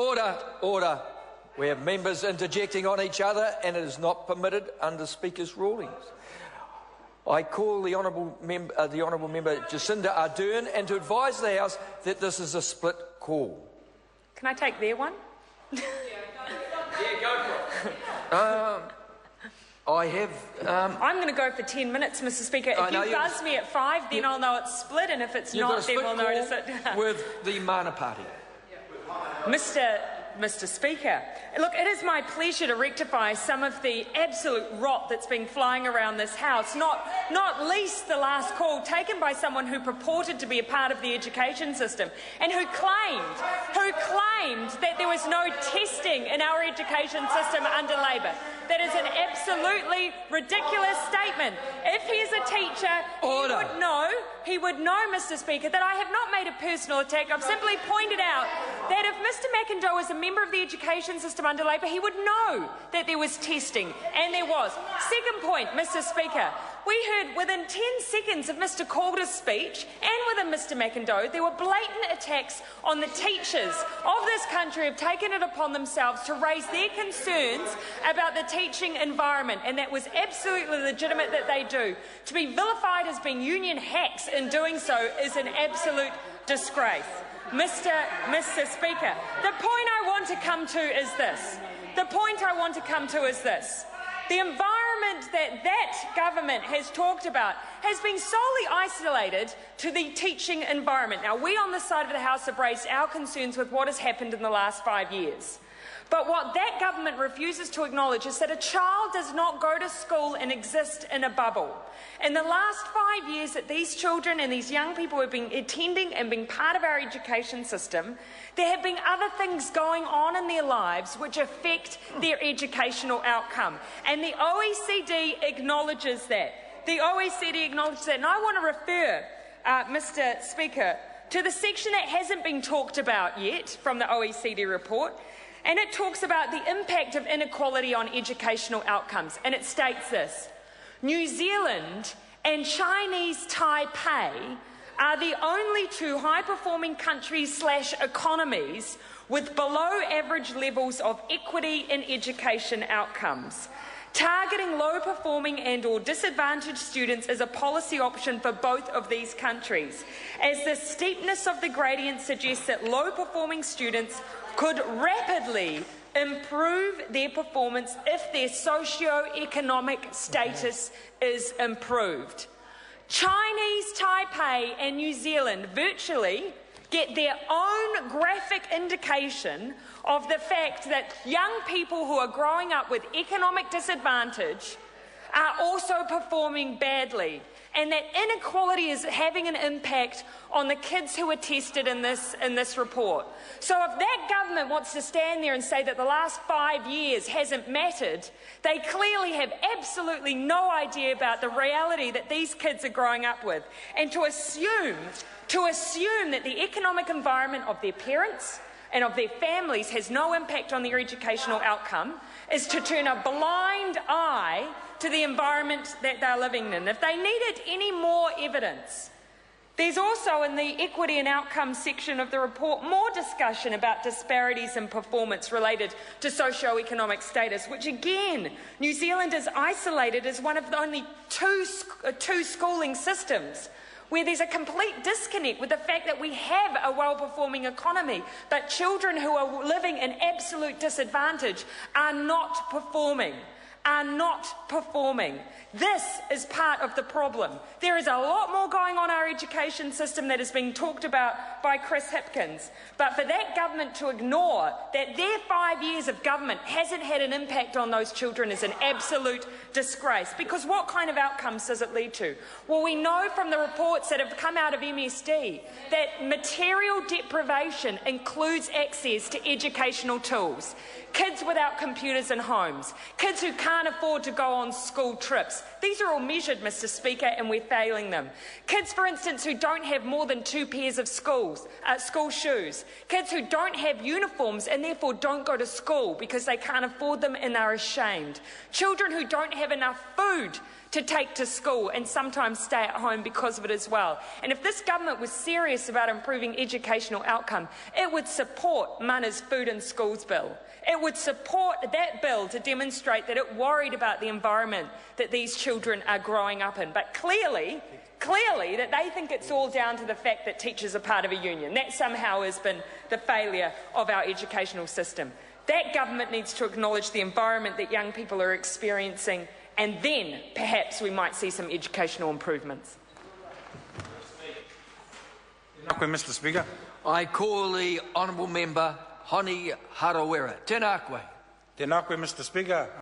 Order, order. We have members interjecting on each other, and it is not permitted under Speaker's rulings. I call the Honourable Member Jacinda Ardern, and to advise the House that this is a split call. Can I take their one? Yeah, go for it. I have... I'm going to go for 10 minutes, Mr Speaker. If you buzz me at 5, then I'll know it's split, and if it's not, then we'll notice it. With the Mana Party. Mr Speaker, look, it is my pleasure to rectify some of the absolute rot that's been flying around this House, not least the last call taken by someone who purported to be a part of the education system and who claimed that there was no testing in our education system under Labor. That is an absolutely ridiculous statement. If he is a teacher, he would know, Mr Speaker, that I have not made a personal attack. I've simply pointed out that if Mr McIndoe was a member of the education system under Labor, he would know that there was testing, and there was. Second point, Mr Speaker, we heard within 10 seconds of Mr Calder's speech and within Mr McIndoe, there were blatant attacks on the teachers of this country who have taken it upon themselves to raise their concerns about the teaching environment, and that was absolutely legitimate that they do. To be vilified as being union hacks in doing so is an absolute disgrace. Mr Speaker, the point I want to come to is this. The environment that government has talked about has been solely isolated to the teaching environment. Now, we on this side of the House have raised our concerns with what has happened in the last 5 years. But what that government refuses to acknowledge is that a child does not go to school and exist in a bubble. In the last 5 years that these children and these young people have been attending and being part of our education system, there have been other things going on in their lives which affect their educational outcome. And the OECD acknowledges that. And I want to refer, Mr Speaker, to the section that hasn't been talked about yet from the OECD report. And it talks about the impact of inequality on educational outcomes. And it states this: New Zealand and Chinese Taipei are the only two high-performing countries/economies with below-average levels of equity in education outcomes. Targeting low-performing and/or disadvantaged students is a policy option for both of these countries, as the steepness of the gradient suggests that low-performing students could rapidly improve their performance if their socio-economic status is improved. Chinese Taipei and New Zealand virtually get their own graphic indication of the fact that young people who are growing up with economic disadvantage are also performing badly, and that inequality is having an impact on the kids who are tested in this report. So if that government wants to stand there and say that the last 5 years hasn't mattered, they clearly have absolutely no idea about the reality that these kids are growing up with. And to assume that the economic environment of their parents and of their families has no impact on their educational outcome is to turn a blind eye to the environment that they're living in. If they needed any more evidence, there's also in the equity and outcomes section of the report more discussion about disparities in performance related to socio-economic status, which again, New Zealand is isolated as one of the only two schooling systems where there's a complete disconnect with the fact that we have a well-performing economy, but children who are living in absolute disadvantage are not performing. This is part of the problem. There is a lot more going on in our education system that is being talked about by Chris Hipkins, but for that government to ignore that their 5 years of government hasn't had an impact on those children is an absolute disgrace. Because what kind of outcomes does it lead to? Well, we know from the reports that have come out of MSD that material deprivation includes access to educational tools. Kids without computers in homes, kids who can't afford to go on school trips. These are all measured, Mr Speaker, and we're failing them. Kids, for instance, who don't have more than 2 pairs of school shoes. Kids who don't have uniforms and therefore don't go to school because they can't afford them and they're ashamed. Children who don't have enough food to take to school and sometimes stay at home because of it as well. And if this government was serious about improving educational outcome, it would support Mana's Food in Schools bill. It would support that bill to demonstrate that it worried about the environment that these children are growing up in. But clearly that they think it's all down to the fact that teachers are part of a union. That somehow has been the failure of our educational system. That government needs to acknowledge the environment that young people are experiencing, and then perhaps we might see some educational improvements. Mr. Speaker. I call the honourable member Honi Harawira. Tēnā koe. Tēnā koe, Mr. Speaker.